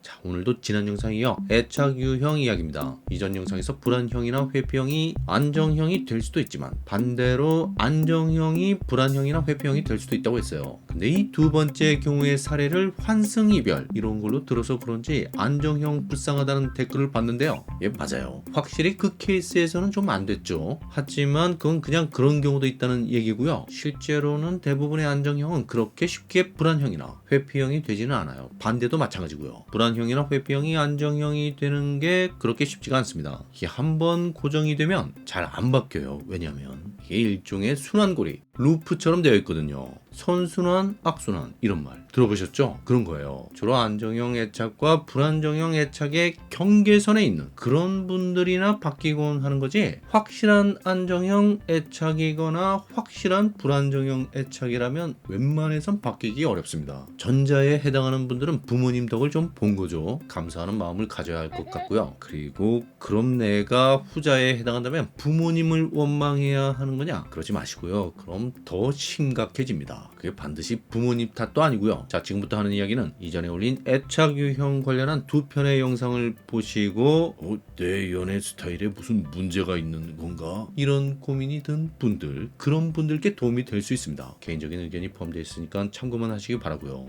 자, 오늘도 지난 영상에 이어 애착 유형 이야기입니다. 이전 영상에서 불안형이나 회피형이 안정형이 될 수도 있지만 반대로 안정형이 불안형이나 회피형이 될 수도 있다고 했어요. 근데 이 두 번째 경우의 사례를 환승이별 이런 걸로 들어서 그런지 안정형 불쌍하다는 댓글을 봤는데요. 예, 맞아요. 확실히 그 케이스에서는 좀 안 됐죠. 하지만 그건 그냥 그런 경우도 있다는 얘기고요. 실제로는 대부분의 안정형은 그렇게 쉽게 불안형이나 회피형이 되지는 않아요. 반대도 마찬가지고요. 불안형이나 회피형이 안정형이 되는 게 그렇게 쉽지가 않습니다. 이게 한번 고정이 되면 잘 안 바뀌어요. 왜냐하면 이게 일종의 순환고리, 루프처럼 되어 있거든요. 선순환, 악순환 이런 말 들어보셨죠? 그런 거예요. 주로 안정형 애착과 불안정형 애착의 경계선에 있는 그런 분들이나 바뀌곤 하는 거지, 확실한 안정형 애착이거나 확실한 불안정형 애착이라면 웬만해선 바뀌기 어렵습니다. 전자에 해당하는 분들은 부모님 덕을 좀 본 거죠. 감사하는 마음을 가져야 할 것 같고요. 그리고 그럼 내가 후자에 해당한다면 부모님을 원망해야 하는 거냐? 그러지 마시고요. 그럼 더 심각해집니다. 그게 반드시 부모님 탓도 아니고요. 자, 지금부터 하는 이야기는 이전에 올린 애착 유형 관련한 두 편의 영상을 보시고 내 연애 스타일에 무슨 문제가 있는 건가? 이런 고민이 든 분들, 그런 분들께 도움이 될 수 있습니다. 개인적인 의견이 포함되어 있으니까 참고만 하시기 바라고요.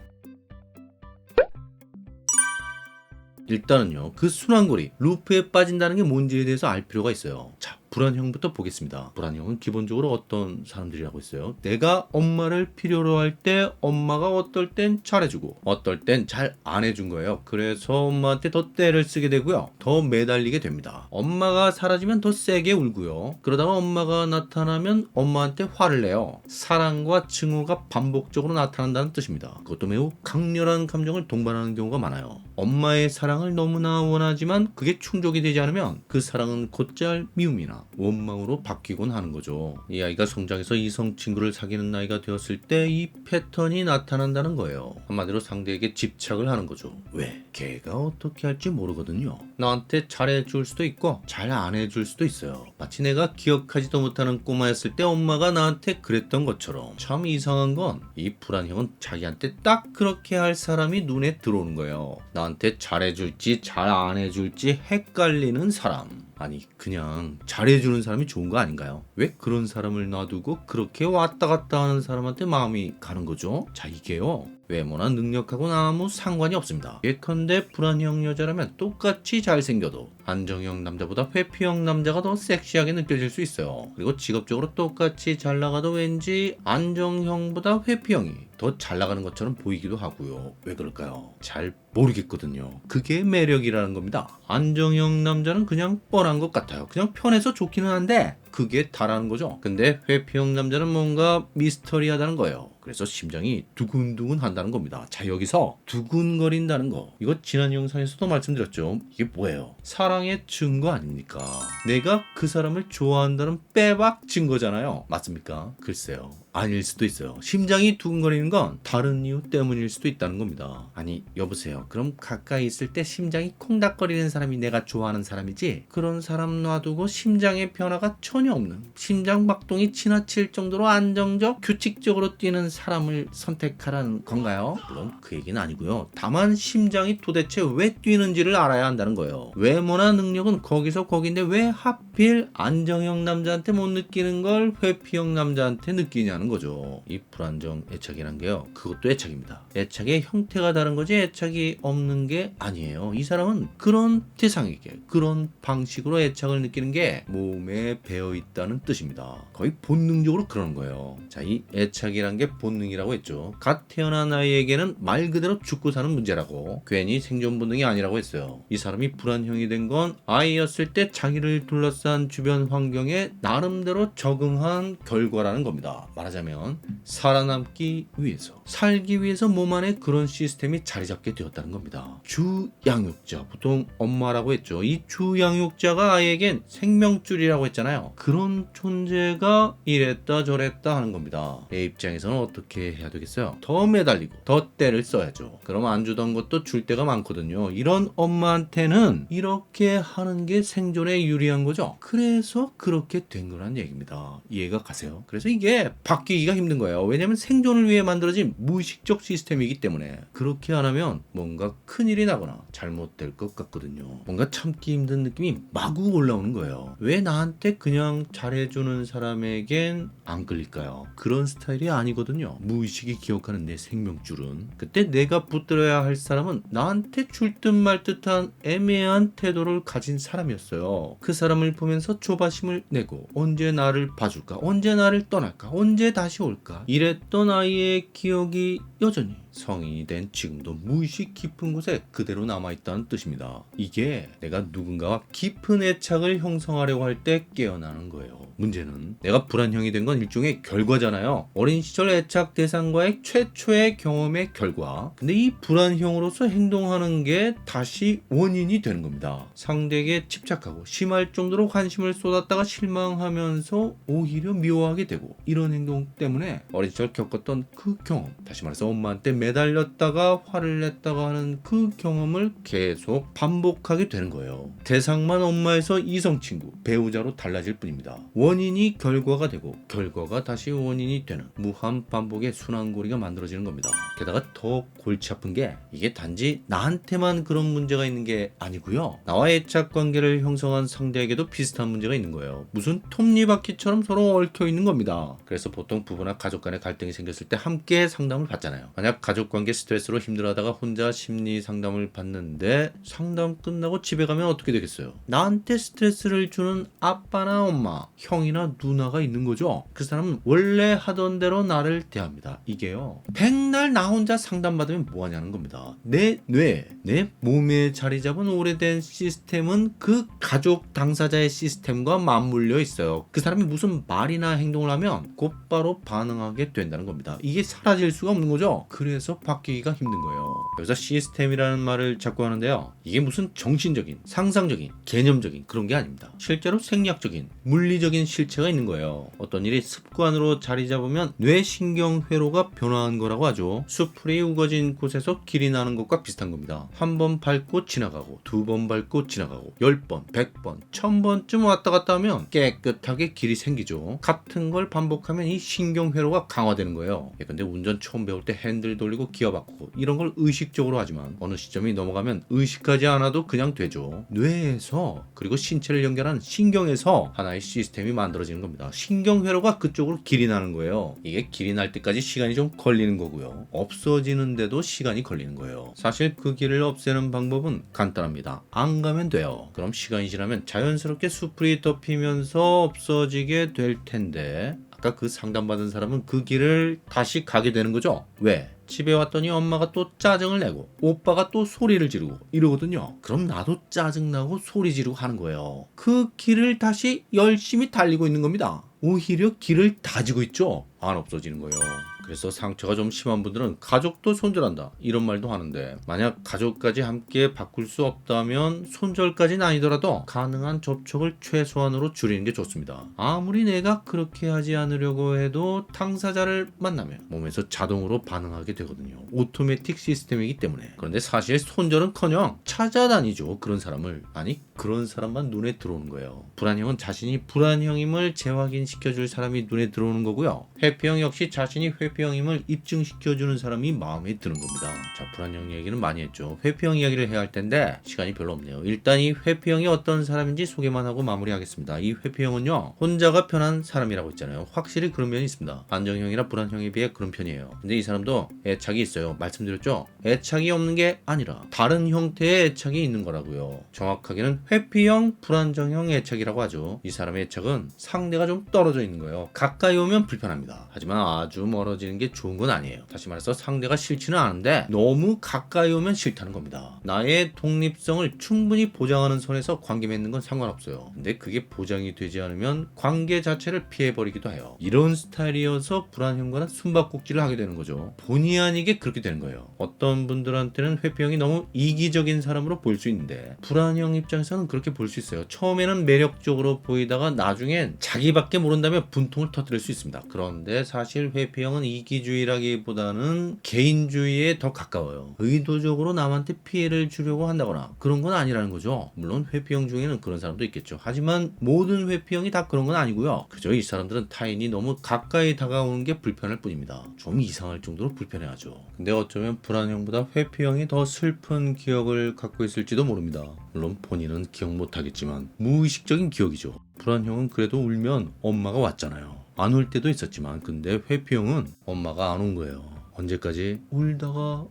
일단은요, 그 순환고리, 루프에 빠진다는 게 뭔지에 대해서 알 필요가 있어요. 자, 불안형부터 보겠습니다. 불안형은 기본적으로 어떤 사람들이라고 했어요? 내가 엄마를 필요로 할 때 엄마가 어떨 땐 잘해주고 어떨 땐 잘 안 해준 거예요. 그래서 엄마한테 더 떼를 쓰게 되고요. 더 매달리게 됩니다. 엄마가 사라지면 더 세게 울고요. 그러다가 엄마가 나타나면 엄마한테 화를 내요. 사랑과 증오가 반복적으로 나타난다는 뜻입니다. 그것도 매우 강렬한 감정을 동반하는 경우가 많아요. 엄마의 사랑을 너무나 원하지만 그게 충족이 되지 않으면 그 사랑은 곧잘 미움이나 원망으로 바뀌곤 하는 거죠. 이 아이가 성장해서 이성 친구를 사귀는 나이가 되었을 때 이 패턴이 나타난다는 거예요. 한마디로 상대에게 집착을 하는 거죠. 왜? 걔가 어떻게 할지 모르거든요. 나한테 잘해줄 수도 있고 잘 안 해줄 수도 있어요. 마치 내가 기억하지도 못하는 꼬마였을 때 엄마가 나한테 그랬던 것처럼. 참 이상한 건 이 불안형은 자기한테 딱 그렇게 할 사람이 눈에 들어오는 거예요. 나한테 잘해줄지 잘 안 해줄지 헷갈리는 사람. 아니, 그냥 잘해주는 사람이 좋은 거 아닌가요? 왜 그런 사람을 놔두고 그렇게 왔다 갔다 하는 사람한테 마음이 가는 거죠? 자, 이게요, 외모나 능력하고는 아무 상관이 없습니다. 예컨대 불안형 여자라면 똑같이 잘생겨도 안정형 남자보다 회피형 남자가 더 섹시하게 느껴질 수 있어요. 그리고 직업적으로 똑같이 잘 나가도 왠지 안정형보다 회피형이 더 잘 나가는 것처럼 보이기도 하고요. 왜 그럴까요? 잘 모르겠거든요. 그게 매력이라는 겁니다. 안정형 남자는 그냥 뻔한 것 같아요. 그냥 편해서 좋기는 한데 그게 다라는 거죠. 근데 회피형 남자는 뭔가 미스터리하다는 거예요. 그래서 심장이 두근두근 한다는 겁니다. 자, 여기서 두근거린다는 거, 이거 지난 영상에서도 말씀드렸죠. 이게 뭐예요? 사랑의 증거 아닙니까? 내가 그 사람을 좋아한다는 빼박 증거잖아요. 맞습니까? 글쎄요, 아닐 수도 있어요. 심장이 두근거리는 건 다른 이유 때문일 수도 있다는 겁니다. 아니, 여보세요. 그럼 가까이 있을 때 심장이 콩닥거리는 사람이 내가 좋아하는 사람이지, 그런 사람 놔두고 심장의 변화가 전혀 없는, 심장 박동이 지나칠 정도로 안정적, 규칙적으로 뛰는 사람을 선택하라는 건가요? 물론 그 얘기는 아니고요. 다만 심장이 도대체 왜 뛰는지를 알아야 한다는 거예요. 외모나 능력은 거기서 거긴데 왜 하필 안정형 남자한테 못 느끼는 걸 회피형 남자한테 느끼냐는 거죠. 이 불안정 애착이란 게요, 그것도 애착입니다. 애착의 형태가 다른 거지 애착이 없는 게 아니에요. 이 사람은 그런 대상에게 그런 방식으로 애착을 느끼는 게 몸에 배어 있다는 뜻입니다. 거의 본능적으로 그러는 거예요. 자, 이 애착이란 게 본능이라고 했죠. 갓 태어난 아이에게는 말 그대로 죽고 사는 문제라고, 괜히 생존 본능이 아니라고 했어요. 이 사람이 불안형이 된 건 아이였을 때 자기를 둘러싼 주변 환경에 나름대로 적응한 결과라는 겁니다. 말하자면 살아남기 위해서, 살기 위해서 몸 안에 그런 시스템이 자리 잡게 되었다는 겁니다. 주양육자, 보통 엄마라고 했죠. 이 주양육자가 아이에겐 생명줄이라고 했잖아요. 그런 존재가 이랬다 저랬다 하는 겁니다. 내 입장에서는 어떻게 해야 되겠어요? 더 매달리고 더 때를 써야죠. 그럼 안 주던 것도 줄 때가 많거든요. 이런 엄마한테는 이렇게 하는 게 생존에 유리한 거죠. 그래서 그렇게 된 거란 얘기입니다. 이해가 가세요? 그래서 이게 바뀌기가 힘든 거예요. 왜냐하면 생존을 위해 만들어진 무의식적 시스템이기 때문에. 그렇게 안 하면 뭔가 큰일이 나거나 잘못될 것 같거든요. 뭔가 참기 힘든 느낌이 마구 올라오는 거예요. 왜 나한테 그냥 잘해주는 사람에겐 안 끌릴까요? 그런 스타일이 아니거든요. 무의식이 기억하는 내 생명줄은. 그때 내가 붙들어야 할 사람은 나한테 줄 듯 말 듯한 애매한 태도를 가진 사람이었어요. 그 사람을 보면서 조바심을 내고 언제 나를 봐줄까? 언제 나를 떠날까? 언제 다시 올까? 이랬던 아이의 기억이 여전히 성인이 된 지금도 무의식 깊은 곳에 그대로 남아있다는 뜻입니다. 이게 내가 누군가와 깊은 애착을 형성하려고 할 때 깨어나는 거예요. 문제는 내가 불안형이 된 건 일종의 결과잖아요. 어린 시절 애착 대상과의 최초의 경험의 결과. 근데 이 불안형으로서 행동하는 게 다시 원인이 되는 겁니다. 상대에게 집착하고 심할 정도로 관심을 쏟았다가 실망하면서 오히려 미워하게 되고, 이런 행동 때문에 어린 시절 겪었던 그 경험, 다시 말해서 엄마한테 매달렸다가 화를 냈다가 하는 그 경험을 계속 반복하게 되는 거예요. 대상만 엄마에서 이성 친구, 배우자로 달라질 뿐입니다. 원인이 결과가 되고 결과가 다시 원인이 되는 무한 반복의 순환고리가 만들어지는 겁니다. 게다가 더 골치 아픈 게 이게 단지 나한테만 그런 문제가 있는 게 아니고요. 나와 애착 관계를 형성한 상대에게도 비슷한 문제가 있는 거예요. 무슨 톱니바퀴처럼 서로 얽혀 있는 겁니다. 그래서 보통 부부나 가족 간의 갈등이 생겼을 때 함께 상담을 받잖아요. 만약 가족 관계 스트레스로 힘들어하다가 혼자 심리 상담을 받는데 상담 끝나고 집에 가면 어떻게 되겠어요? 나한테 스트레스를 주는 아빠나 엄마, 형이나 누나가 있는 거죠. 그 사람은 원래 하던 대로 나를 대합니다. 이게요, 백날 나 혼자 상담받으면 뭐하냐는 겁니다. 내 뇌, 내 몸에 자리 잡은 오래된 시스템은 그 가족 당사자의 시스템과 맞물려 있어요. 그 사람이 무슨 말이나 행동을 하면 곧바로 반응하게 된다는 겁니다. 이게 사라질 수가 없는 거죠. 그래서 바뀌기가 힘든 거예요. 여기서 시스템이라는 말을 자꾸 하는데요, 이게 무슨 정신적인, 상상적인, 개념적인 그런 게 아닙니다. 실제로 생리학적인, 물리적인 실체가 있는 거예요. 어떤 일이 습관으로 자리 잡으면 뇌신경회로가 변화한 거라고 하죠. 수풀이 우거진 곳에서 길이 나는 것과 비슷한 겁니다. 한 번 밟고 지나가고, 두 번 밟고 지나가고, 10번, 100번, 1000번쯤 왔다 갔다 하면 깨끗하게 길이 생기죠. 같은 걸 반복하면 이 신경회로가 강화되는 거예요. 근데 운전 처음 배울 때 핸들 돌리고 기어 바꾸고 이런 걸 의식적으로 하지만 어느 시점이 넘어가면 의식하지 않아도 그냥 되죠. 뇌에서, 그리고 신체를 연결하는 신경에서 하나의 시스템이 만들어지는 겁니다. 신경회로가 그쪽으로 길이 나는 거예요. 이게 길이 날 때까지 시간이 좀 걸리는 거고요. 없어지는데도 시간이 걸리는 거예요. 사실 그 길을 없애는 방법은 간단합니다. 안 가면 돼요. 그럼 시간이 지나면 자연스럽게 수풀이 덮이면서 없어지게 될 텐데, 아까 그 상담받은 사람은 그 길을 다시 가게 되는 거죠. 왜? 집에 왔더니 엄마가 또 짜증을 내고 오빠가 또 소리를 지르고 이러거든요. 그럼 나도 짜증나고 소리 지르고 하는 거예요. 그 길을 다시 열심히 달리고 있는 겁니다. 오히려 길을 다지고 있죠. 안 없어지는 거예요. 그래서 상처가 좀 심한 분들은 가족도 손절한다 이런 말도 하는데, 만약 가족까지 함께 바꿀 수 없다면 손절까지는 아니더라도 가능한 접촉을 최소한으로 줄이는 게 좋습니다. 아무리 내가 그렇게 하지 않으려고 해도 당사자를 만나면 몸에서 자동으로 반응하게 되거든요. 오토매틱 시스템이기 때문에. 그런데 사실 손절은커녕 찾아다니죠. 그런 사람을. 아니, 그런 사람만 눈에 들어오는 거예요. 불안형은 자신이 불안형임을 재확인시켜줄 사람이 눈에 들어오는 거고요. 회피형 역시 자신이 회피형임을 입증시켜주는 사람이 마음에 드는 겁니다. 자, 불안형 얘기는 많이 했죠. 회피형 이야기를 해야 할 텐데 시간이 별로 없네요. 일단 이 회피형이 어떤 사람인지 소개만 하고 마무리하겠습니다. 이 회피형은요, 혼자가 편한 사람이라고 했잖아요. 확실히 그런 면이 있습니다. 안정형이나 불안형에 비해 그런 편이에요. 근데 이 사람도 애착이 있어요. 말씀드렸죠? 애착이 없는 게 아니라 다른 형태의 애착이 있는 거라고요. 정확하게는 회피형, 불안정형 애착이라고 하죠. 이 사람의 애착은 상대가 좀 떨어져 있는 거예요. 가까이 오면 불편합니다. 하지만 아주 멀어지는 게 좋은 건 아니에요. 다시 말해서 상대가 싫지는 않은데 너무 가까이 오면 싫다는 겁니다. 나의 독립성을 충분히 보장하는 선에서 관계 맺는 건 상관없어요. 근데 그게 보장이 되지 않으면 관계 자체를 피해버리기도 해요. 이런 스타일이어서 불안형과는 숨바꼭질을 하게 되는 거죠. 본의 아니게 그렇게 되는 거예요. 어떤 분들한테는 회피형이 너무 이기적인 사람으로 보일 수 있는데, 불안형 입장에서는 입장에서는 그렇게 볼 수 있어요. 처음에는 매력적으로 보이다가 나중엔 자기밖에 모른다면 분통을 터뜨릴 수 있습니다. 그런데 사실 회피형은 이기주의라기보다는 개인주의에 더 가까워요. 의도적으로 남한테 피해를 주려고 한다거나 그런 건 아니라는 거죠. 물론 회피형 중에는 그런 사람도 있겠죠. 하지만 모든 회피형이 다 그런 건 아니고요. 그저 이 사람들은 타인이 너무 가까이 다가오는 게 불편할 뿐입니다. 좀 이상할 정도로 불편해하죠. 근데 어쩌면 불안형보다 회피형이 더 슬픈 기억을 갖고 있을지도 모릅니다. 물론 본인은 기억 못하겠지만 무의식적인 기억이죠. 불안형은 그래도 울면 엄마가 왔잖아요. 안 울 때도 있었지만 근데 회피형은 엄마가 안 온 거예요. 언제까지? 울다가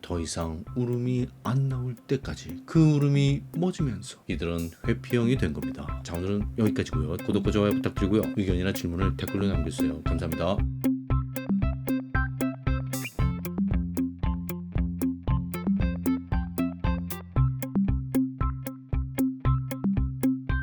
더 이상 울음이 안 나올 때까지 그 울음이 멎으면서 이들은 회피형이 된 겁니다. 자, 오늘은 여기까지고요. 구독과 좋아요 부탁드리고요. 의견이나 질문을 댓글로 남겨주세요. 감사합니다.